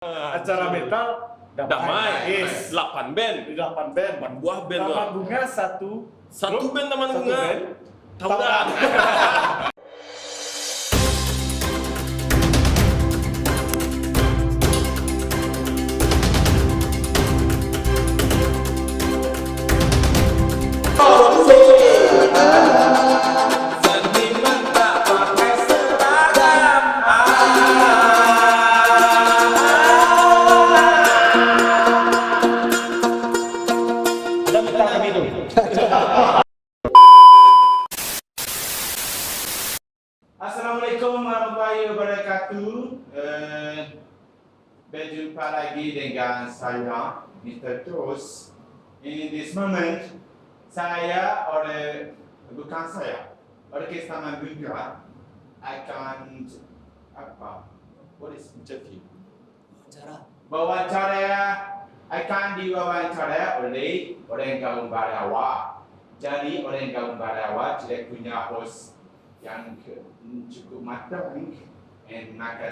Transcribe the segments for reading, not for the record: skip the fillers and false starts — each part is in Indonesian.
Acara metal Damai. Yes. 8 band. 8 band. 8 buah band Taman lah. Bunga satu Band Taman satu Bunga. band. Tauran. Seniman tak pakai seragam. Dan kita kami itu. Assalamualaikum warahmatullahi wabarakatuh. Berjumpa lagi dengan saya, Mr. Tos. In this moment, Orkes Taman Bunga akan what is interview? Wawancara akan diwawancara oleh orang kaum Barawa. Jadi orang kaum Barawa tidak punya host yang cukup matang, maka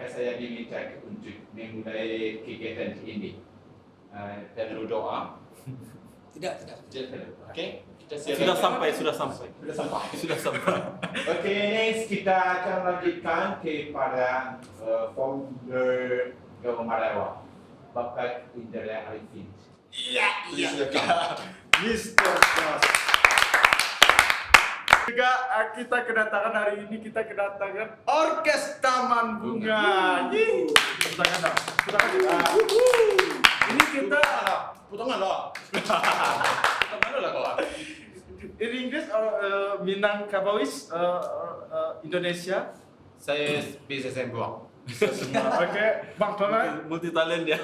saya diminta untuk memulai kegiatan ini. Perlu doa? Tidak. Oke, kita Sudah sampai. Sudah sampai. Oke, next kita akan lanjutkan kepada founder Kaum Barawa, Bapak Indra Arifin. Iya. Mr. Tos. Juga kita kedatangan hari ini Orkes Taman Bunga. Yeay. Tepuk tangan dong. Ini kita Potongan lah. in Inggris Minangkabawis Indonesia. Saya bisa sembuh. Semua. Oke, Bang Tonai, Multi talent ya.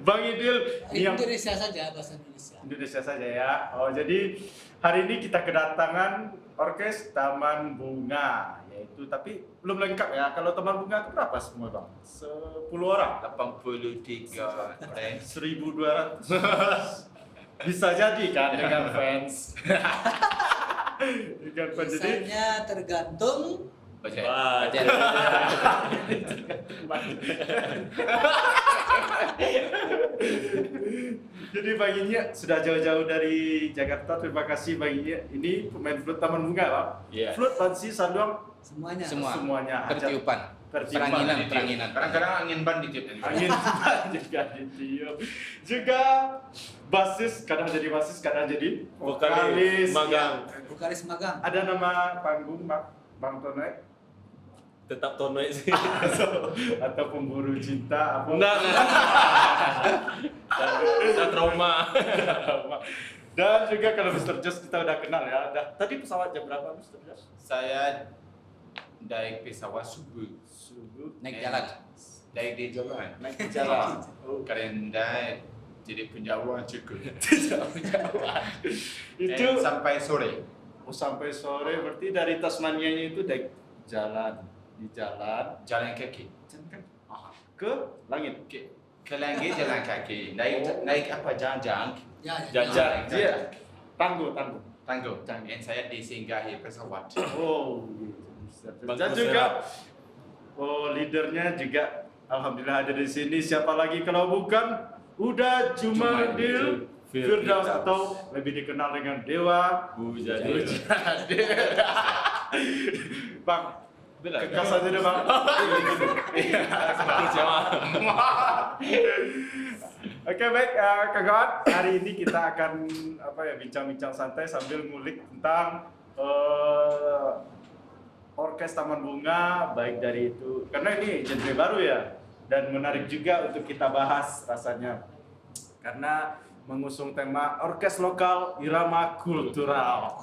Bang Idil, yang Indonesia saja, bahasa Indonesia. Indonesia saja ya. Oh, jadi hari ini kita kedatangan Orkes Taman Bunga, yaitu tapi belum lengkap ya. Kalau Taman Bunga itu berapa semua, Bang? 10 orang, 83 orang. 1.200. Bisa jadi kan dengan fans. Dengan fans jadi Misalnya tergantung Budget. jadi baginya sudah jauh-jauh dari Jakarta. Terima kasih baginya. Ini pemain flute Taman Bunga, Pak. Iya. Flute, bansi, saluang, semuanya. semuanya. Tertiupan. Tertiupan. Peranginan. Kadang-kadang angin ban ditiup. Angin juga ditiup. Juga basis, kadang jadi basis, kadang jadi Vokalis magang. Vokalis magang. Ada nama panggung Bang Tonai Tetap Tonoy sih. atau pemburu cinta apa? Enggak. Udah trauma. Dan juga kalau Mr. Jos kita udah kenal ya. Tadi pesawat jam berapa Mr. Jos? Saya naik pesawat subuh. Naik jalan. Naik di jalan. Naik ke jalan. Karena jadi punya uang cukup. Itu sampai sore. sampai sore, berarti dari Tasmania-nya itu naik jalan, di jalan Jalan kaki. ke langit. Ke langit jalan kaki. Naik apa janjang. Jajan. Iya. Tangguh. Tangguh. Dan saya disinggahi pesawat. Oh, gitu. Dan juga leadernya juga alhamdulillah ada di sini. Siapa lagi kalau bukan Uda Jumadil Firdaus atau lebih dikenal dengan Dewa Jadi. Bang, kekas aja deh Bang. Oke baik, kawan. Hari ini kita akan bincang-bincang santai sambil ngulik tentang Orkes Taman Bunga, baik dari itu karena ini genre baru ya dan menarik juga untuk kita bahas rasanya karena mengusung tema orkes lokal irama kultural.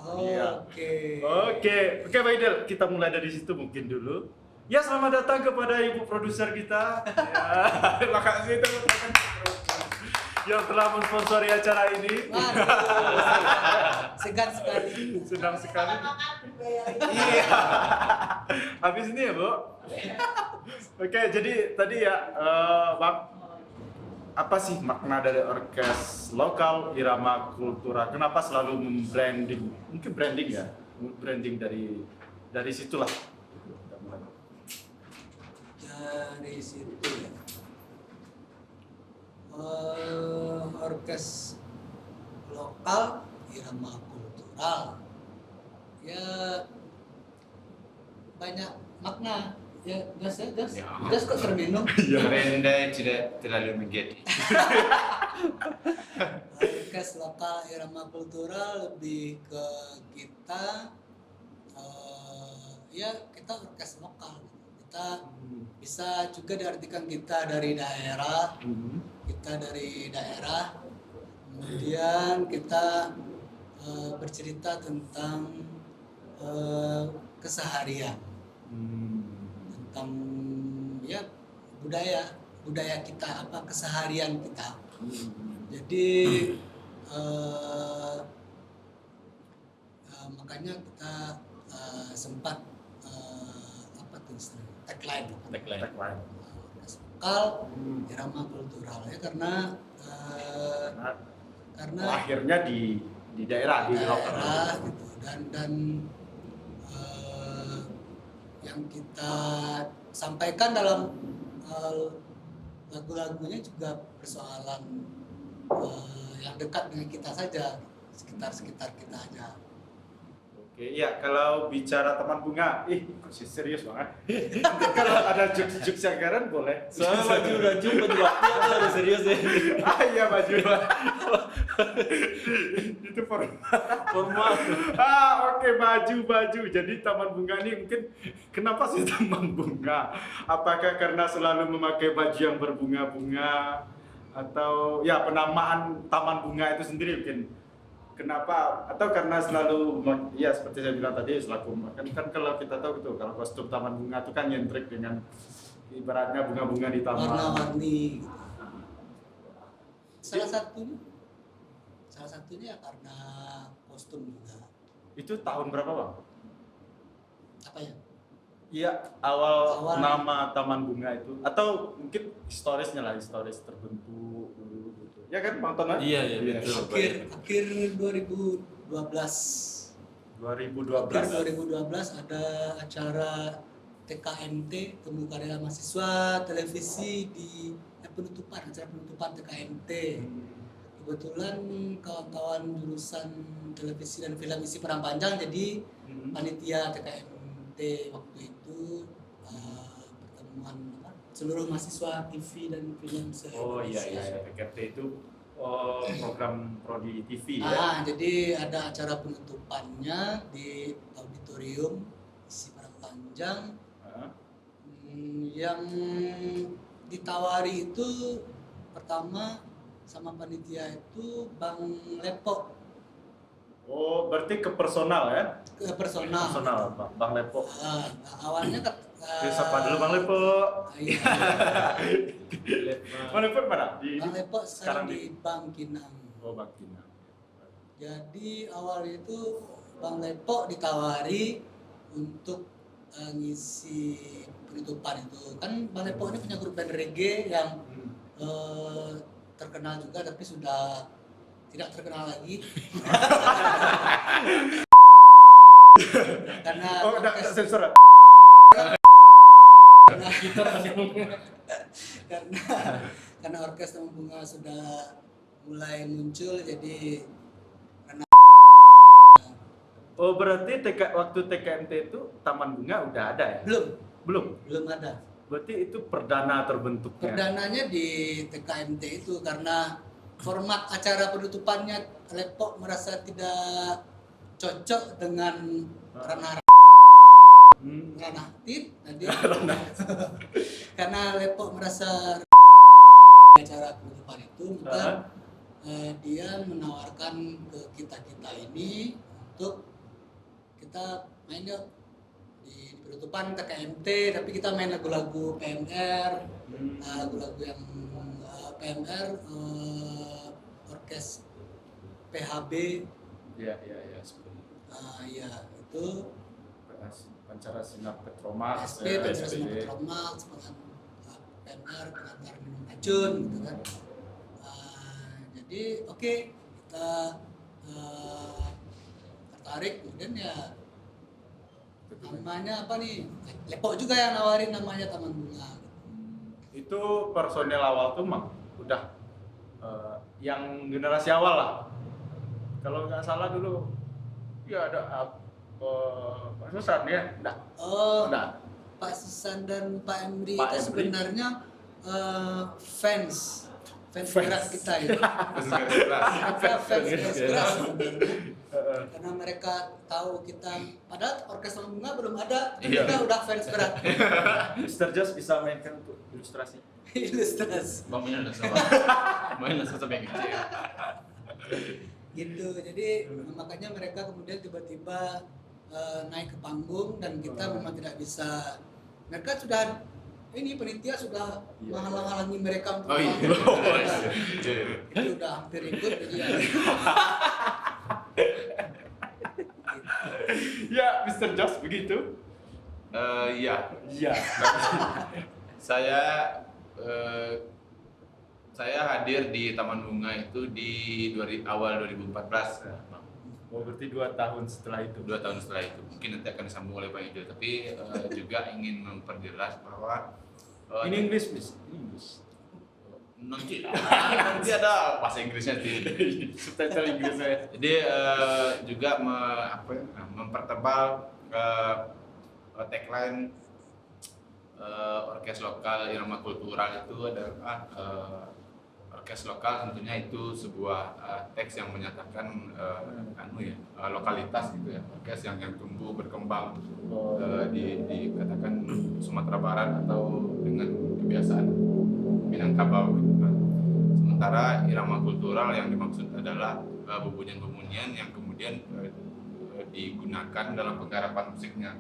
Oke, Pak Idil, kita mulai dari situ mungkin dulu. Ya, selamat datang kepada Ibu produser kita. Ya, terima kasih teman-teman yang telah mensponsori acara ini. Segan sekali. Senang sekali. Iya. Habis ini ya, Bu. Oke, jadi tadi ya, Bang, apa sih makna dari orkes lokal irama kultural? Kenapa selalu membranding? Mungkin branding ya, branding dari situlah. dari situ ya. Orkes lokal irama kultural ya banyak makna ya just kok terminum. Brenda tidak terlalu mengerti. Orkes lokal irama kultural lebih ke kita ya kita orkes lokal. Kita bisa juga diartikan kita dari daerah, kemudian kita bercerita tentang keseharian, tentang ya budaya kita, apa keseharian kita. Jadi makanya kita sempat apa tuh istilahnya? Tagline. Orkes lokal irama kultural ya karena akhirnya di daerah, di lokal gitu dan yang kita sampaikan dalam lagu-lagunya juga persoalan yang dekat dengan kita saja, sekitar kita aja. Oke, ya kalau bicara Taman Bunga, masih serius banget. Kalau ada jokes yang keren boleh. Soalnya baju waktu itu ada serius ya. Iya baju. Itu Formal. Oke, baju. Jadi Taman Bunga ini mungkin kenapa sih Taman Bunga? Apakah karena selalu memakai baju yang berbunga-bunga atau ya penamaan Taman Bunga itu sendiri mungkin? Kenapa? Atau karena selalu, ya seperti saya bilang tadi, selaku kan kalau kita tahu gitu, kalau kostum Taman Bunga itu kan nyentrik dengan ibaratnya bunga-bunga di taman. Warna-warni. Salah satunya karena kostum juga. Itu tahun berapa bang? Apa ya? Iya, awal Awal. nama Taman Bunga itu, atau mungkin historis terbentuk dulu gitu. Ya kan Bang Tono? Iya betul. Akhir 2012. 2012 ada acara TKMT, Temu Karya Mahasiswa Televisi di acara penutupan TKMT. Kebetulan kawan-kawan jurusan televisi dan film isi Padang Panjang jadi panitia TKMT waktu itu pertemuan seluruh mahasiswa TV dan film se-Indonesia. Iya. PKT itu program prodi TV ya. Jadi ada acara penutupannya di auditorium isi Padang Panjang. Yang ditawari itu pertama sama panitia itu Bang Lepo. Oh, berarti ke personal ya? Ke personal. Bang Lepo. Awalnya Siapa dulu Bang Lepo? Iya. Bang Lepo mana? Bang Lepo sekarang di Bangkinang. Oh, Bangkinang. Jadi awal itu Bang Lepo ditawari untuk ngisi penutupan itu. Kan Bang Lepo ini punya grup band reggae yang terkenal juga tapi sudah tidak terkenal lagi. Karena sensor. karena orkes Taman Bunga sudah mulai muncul jadi Oh, berarti waktu TKMT itu Taman Bunga udah ada ya? Belum ada. Berarti itu perdana terbentuknya. Perdananya di TKMT itu karena format acara penutupannya Lepo merasa tidak cocok dengan ranah tit tadi. Karena Lepo merasa acara penutupan itu maka dia menawarkan ke kita ini untuk kita main yuk di penutupan TKMT tapi kita main lagu-lagu PMR, lagu-lagu yang PMR orkes PHB. Iya sebenarnya. Ya itu Pancara Sinar Petromax, Pancara Sinar Petromax, PMR pengantar minum racun gitu kan. Jadi oke, kita tertarik kemudian ya namanya apa nih? Lepo juga yang nawarin namanya Taman Bunga. itu personel awal tuh mah udah yang generasi awal lah. Kalau nggak salah dulu ya ada Pak Susan ya, enggak? Oh, Enggak. Pak Susan dan Pak Emri Pak itu Emri. sebenarnya fans Fans. berat kita itu. Mereka fans Fans, berat ya. sebenarnya. Karena mereka tahu kita, padahal orkestra bunga belum ada, tapi Iya. kita udah fans berat. Mr. Just bisa mainkan untuk ilustrasi. Ilustrasi. Bang mainan lah sama. Mainan sama yang kecil. Gitu. Jadi makanya mereka kemudian tiba-tiba naik ke panggung dan kita memang tidak bisa. Mereka sudah ini penitia sudah Iya. menghalang-halangi mereka untuk Oh iya. manggung. Iya. Itu udah hampir ikut jadi ya. Ya, Mr. Just begitu. Iya. Iya. Saya saya hadir di Taman Bunga itu di awal 2014. Bang. Oh, berarti 2 tahun setelah itu. 2 tahun setelah itu mungkin nanti akan disambung oleh Pak Ijul, tapi juga ingin memperjelas bahwa In English, Miss. English. nanti ada bahasa Inggrisnya nanti. Subtitle Inggrisnya. Jadi juga mempertebal tagline orkes lokal irama kultural itu adalah orkes lokal, tentunya itu sebuah teks yang menyatakan lokalitas gitu ya, orkes yang tumbuh berkembang dikatakan Sumatera Barat atau dengan kebiasaan Minangkabau gitu kan. Sementara irama kultural yang dimaksud adalah bebunyian-bebunyian yang kemudian digunakan dalam penggarapan musiknya,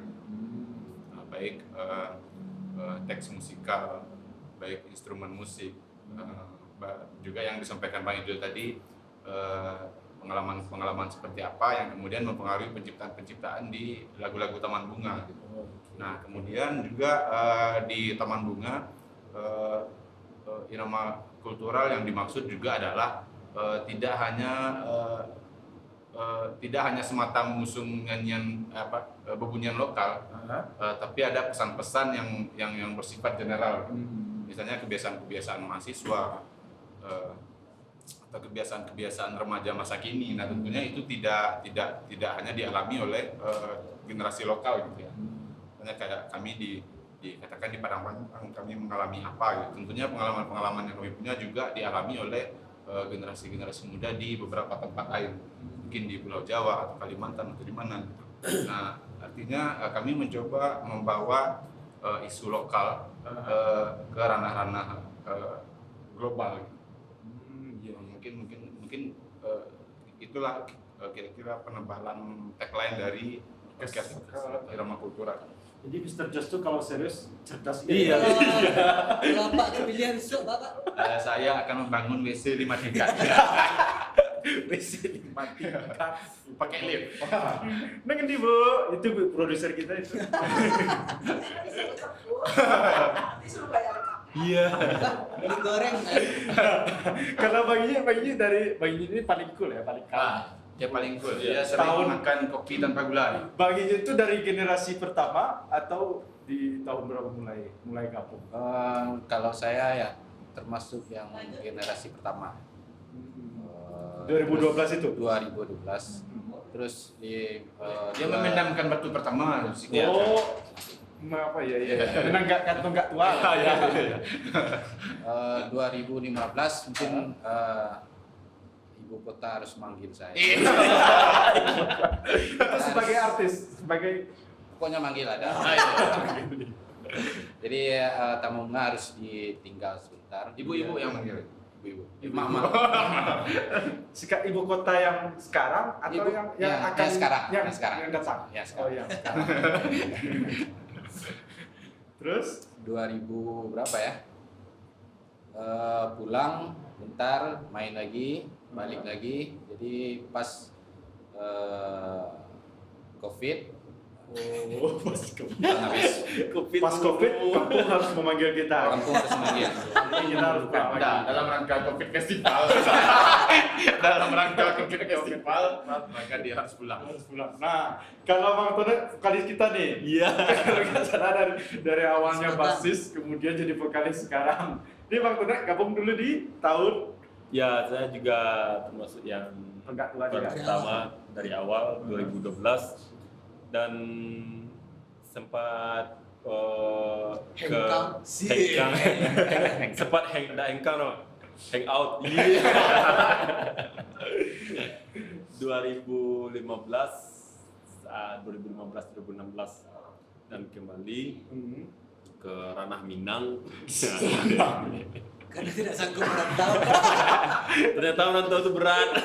baik teks musikal, baik instrumen musik, juga yang disampaikan Bang Ijul tadi, pengalaman seperti apa yang kemudian mempengaruhi penciptaan di lagu-lagu Taman Bunga gitu. Nah kemudian juga di Taman Bunga irama kultural yang dimaksud juga adalah tidak hanya semata mengusung nyanyian bebunyian lokal, tapi ada pesan-pesan yang bersifat general. Misalnya kebiasaan-kebiasaan mahasiswa atau kebiasaan-kebiasaan remaja masa kini. Nah tentunya itu tidak hanya dialami oleh generasi lokal gitu ya. Misalnya kayak kami dikatakan di Padang Panjang kami mengalami apa gitu. Tentunya pengalaman-pengalaman yang kami punya juga dialami oleh generasi-generasi muda di beberapa tempat lain, mungkin di Pulau Jawa atau Kalimantan atau di mana gitu. Nah artinya kami mencoba membawa isu lokal ke ranah-ranah global gitu. Mungkin itulah kira-kira penebalan tagline dari orkes irama kultural. Jadi Mr. Just tuh kalau serius cerdas. Iya. Kalau Bapak kepilihan besok Bapak. Saya akan membangun WC 5 tingkat. WC 5 tingkat. Pakai lift. Nah ngendi Bu? Itu Bu, produser kita itu. Iya. Beli goreng kan. Karena baginya ini paling cool ya, paling kalah. Dia paling cool. Dia Setahun. sering makan kopi tanpa gula. Baginya itu dari generasi pertama atau di tahun berapa mulai gabung? Kalau saya ya termasuk yang generasi pertama. 2012 itu? 2012. Terus Dia memendamkan batu pertama. Iya. Oh, apa ya? Memang nggak tua. Iya. 2015 mungkin ibu kota harus manggil saya. Iya. Itu sebagai artis, sebagai Pokoknya manggil ada. Jadi Taman Bunga harus ditinggal sebentar. Ibu-ibu yang manggil. Ibu-ibu. Ibu. Mama. ibu kota yang sekarang atau Ibu- yang yang akan sekarang, yang yang datang. Ya, sekarang. Oh yang sekarang. Terus 2000 berapa ya? Pulang bentar, main lagi, balik lagi. Jadi pas COVID Oh, pas COVID. Habis Pas COVID, kampung harus memanggil kita. kampung harus manggil. Jadi kita harus pulang lagi. Nah, dalam rangka COVID Festival. Dalam rangka COVID Festival, maka dia harus pulang. Harus pulang. Nah, kalau Bang Tone vokalis kita nih. Iya. Kalau nggak salah dari awalnya basis, kemudian jadi vokalis sekarang. Ini Bang Tone gabung dulu di tahun Ya, saya juga termasuk yang enggak tua juga. pertama dari awal 2012 dan sempat Hengkang. hengkang sempat hengkang no hang out 2015 2016 dan kembali ke ranah Minang. Karena tidak sanggup merantau. Ternyata merantau itu berat.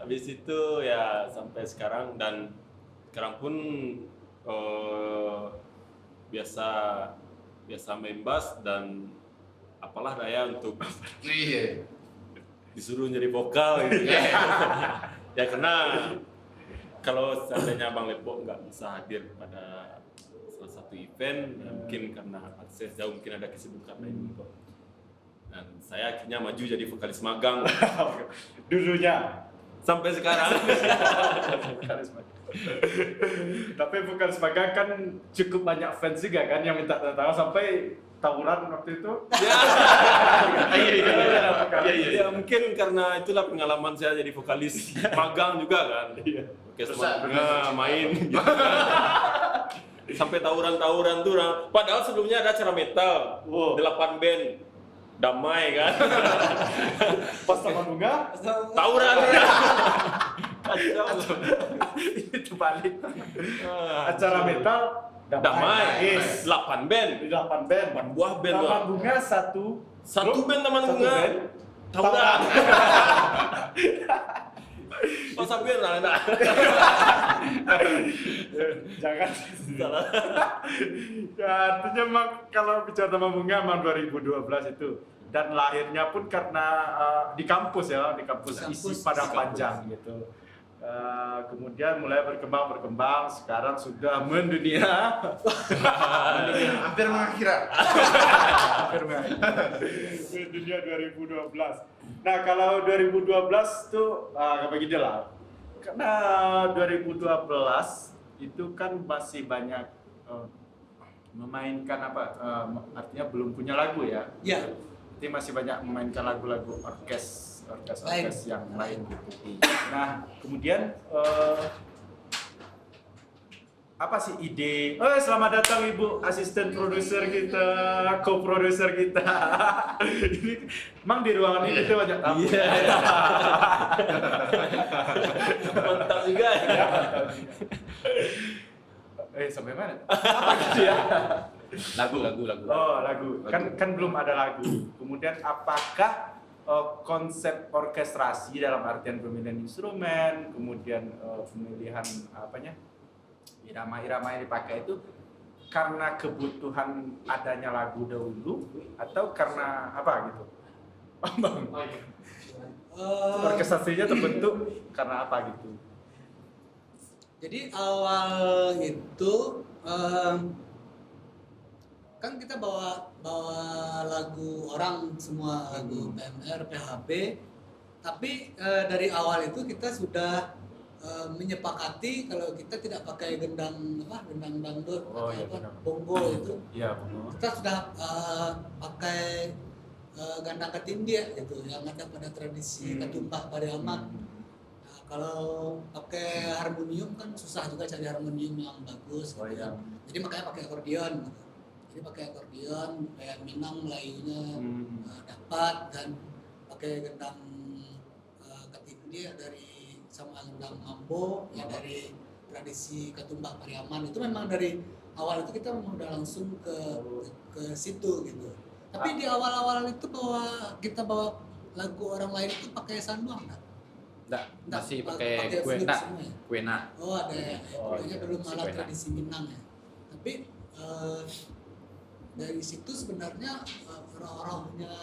Habis itu ya sampai sekarang dan sekarang pun biasa main bass dan apalah daya untuk Iya. disuruh jadi vokal gitu. Ya karena kalau seandainya Bang Lepo nggak bisa hadir pada salah satu event, ya mungkin karena akses jauh, mungkin ada kesibukan lain gitu. Dan saya akhirnya maju jadi vokalis magang Dulunya. sampai sekarang. Vokalis magang. Tapi vokalis magang kan cukup banyak fans juga kan yang minta tanda tangan sampai tawuran waktu itu. Ya mungkin karena itulah pengalaman saya jadi vokalis magang juga kan. Orkes magang main gitu kan. Sampai tawuran tuh padahal sebelumnya ada acara metal. Wow. 8 band damai kan. Pas sama bunga, Tawuran. itu balik. Acara metal Damai. Yes. 8 band. 8 band. 8 buah band Taman lah. bunga satu Band Taman satu Bunga. band. Tawuran. Pas sampai nah. Jangan. Salah. Ya, artinya memang kalau bicara Taman Bunga memang 2012 itu dan lahirnya pun karena di kampus ya, di kampus isi Padang Panjang gitu. Kemudian mulai berkembang, sekarang sudah mendunia. Hampir mengakhirat. Mendunia 2012. Nah kalau 2012 tuh begini lah, karena 2012 itu kan masih banyak memainkan artinya belum punya lagu ya. Ya, Jadi masih banyak memainkan lagu-lagu orkes yang lain gitu. Nah, kemudian apa sih ide? Selamat datang Ibu asisten produser kita, co-produser kita. Ini emang di ruangan ini tuh banyak tamu. Iya. Mantap juga ya. Sampai mana? Apa gitu ya? Lagu. Oh, lagu. Kan belum ada lagu. Kemudian apakah konsep orkestrasi dalam artian pemilihan instrumen, kemudian pemilihan irama-irama yang dipakai itu karena kebutuhan adanya lagu dahulu atau karena apa gitu? Bang. Orkestrasinya terbentuk karena apa gitu? jadi awal itu kan kita bawa lagu orang semua, lagu PMR, PHB, tapi dari awal itu kita sudah menyepakati kalau kita tidak pakai gendang dangdut, bongo itu, Iya, kita sudah pakai gandang ketindia gitu, yang ada pada tradisi Katumbak Pariaman. Nah, kalau pakai harmonium kan susah juga cari harmonium yang bagus, gitu kan. Jadi makanya pakai akordeon. Gitu. Jadi pakai akordeon, kayak Minang Melayunya dapat, dan pakai gendang ketindia dari sama gendang ambo yang dari tradisi Katumbak Pariaman. Itu memang dari awal itu kita memang udah langsung ke situ gitu. Tapi di awal-awal itu kita bawa lagu orang lain itu pakai sanduang Enggak, masih pakai pakai flute kuena. semua ya? Kuena. Oh ada ya, pokoknya iya, belum si malah kuena. tradisi Minang ya. Tapi dari situ sebenarnya roh-rohnya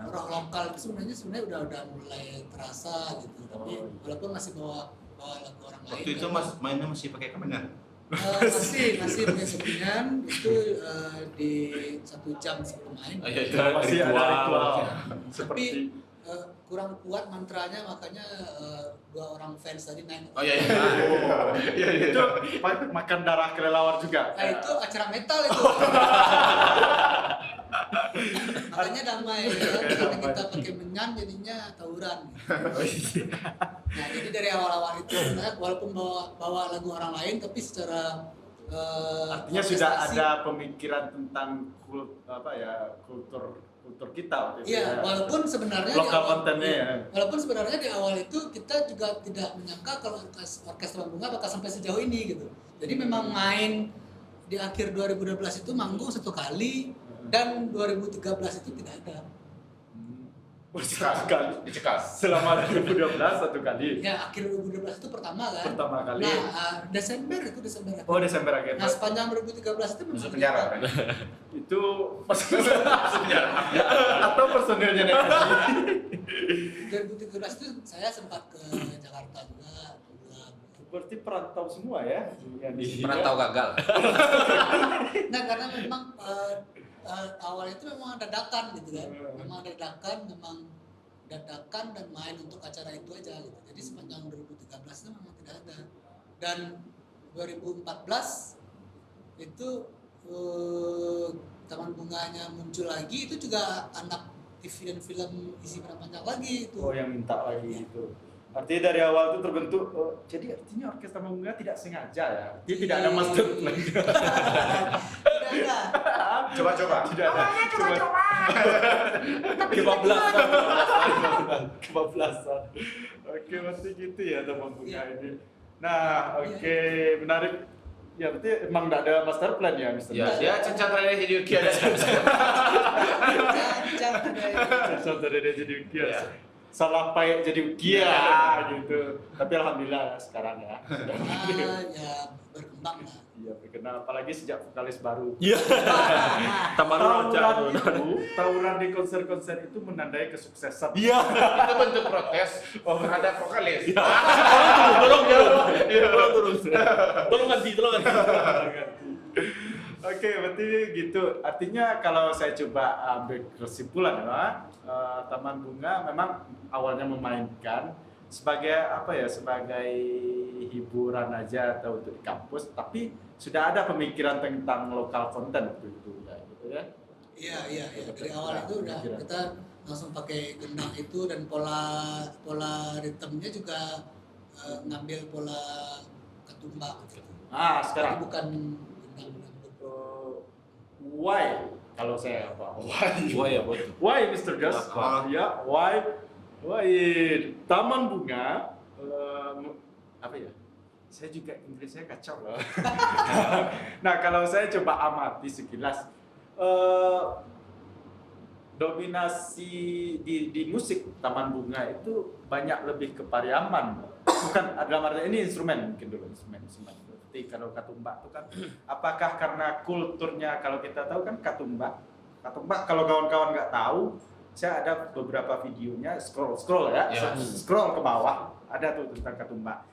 roh lokal itu sebenarnya udah mulai terasa gitu. Tapi walaupun masih bawa bawa lagu orang lain. Waktu itu Mas mainnya masih pakai kemenyan. Masih pakai sepingan itu di 1 jam sebelum main. Oh, iya. Masih ada ritual. Tapi Seperti kurang kuat mantranya, makanya 2 orang fans tadi naik. Oh iya. itu makan darah kelelawar juga. Nah itu acara metal itu. Makanya damai ya, karena kita pakai menyan jadinya tawuran. Nah jadi dari awal-awal itu sebenarnya walaupun bawa lagu orang lain tapi secara Artinya sudah orkestrasi, ada pemikiran tentang kultur kita waktu itu. Iya, walaupun sebenarnya lokal kontennya ya. Walaupun sebenarnya di awal itu kita juga tidak menyangka kalau orkes Taman Bunga bakal sampai sejauh ini gitu. Jadi memang main di akhir 2012 itu manggung 1 kali dan 2013 itu tidak ada. Dicekal. Selama 2012 1 kali. Ya akhir 2012 itu pertama kan. Pertama kali. Nah Desember akhir. Oh, Desember akhir. Nah sepanjang 2013 itu memang Masuk penjara kan? Itu atau personilnya naik 2013 itu saya sempat ke Jakarta juga. Seperti perantau semua ya. Yang di Perantau gagal. Nah karena memang awal itu memang dadakan gitu kan, memang dadakan dan main untuk acara itu aja gitu. Jadi sepanjang 2013 itu memang tidak ada. Dan 2014 itu Taman Bunganya muncul lagi, itu juga anak TV dan film isi peran panjang lagi itu. Oh, yang minta lagi itu. Artinya dari awal itu terbentuk, jadi artinya orkes Taman Bunga tidak sengaja ya. Dia tidak ada master plan. Tidak ada. Coba-coba. Tidak ada. Coba-coba. Kebablasan. Oke, berarti gitu ya Taman Bunga ini. Nah, oke, menarik. Ya, berarti emang tidak ada master plan ya, Mr. Ya, dia cancan raya jadi uki ada. Cacat dari dia jadi ukia. Salah payah jadi ukia gitu. Tapi alhamdulillah sekarang ya. Ya berkembang lah. Iya, berkenal apalagi sejak vokalis baru. Iya. Tambah Tawuran di konser-konser itu menandai kesuksesan. Iya. Itu bentuk protes terhadap vokalis. Tolong ganti. Oke, berarti gitu. Artinya kalau saya coba ambil kesimpulan ya, Taman Bunga memang awalnya memainkan sebagai sebagai hiburan aja atau untuk di kampus, tapi sudah ada pemikiran tentang lokal konten waktu itu ya, gitu ya. Iya. Dari awal itu udah kita langsung pakai gendang itu dan pola ritmenya juga ngambil pola ketumbak gitu. Sekarang Jadi bukan gendang. why kalau saya why Mr. Gus? Ya, why Taman Bunga saya juga Inggrisnya kacau loh. Nah, kalau saya coba amati sekilas dominasi di musik Taman Bunga itu banyak lebih ke Pariaman. Bukan dalam arti ini instrumen mungkin dulu instrumen. Seperti kalau katumbak itu kan apakah karena kulturnya, kalau kita tahu kan katumbak kalau kawan-kawan nggak tahu, saya ada beberapa videonya scroll ya. Scroll ke bawah ada tuh tentang katumbak.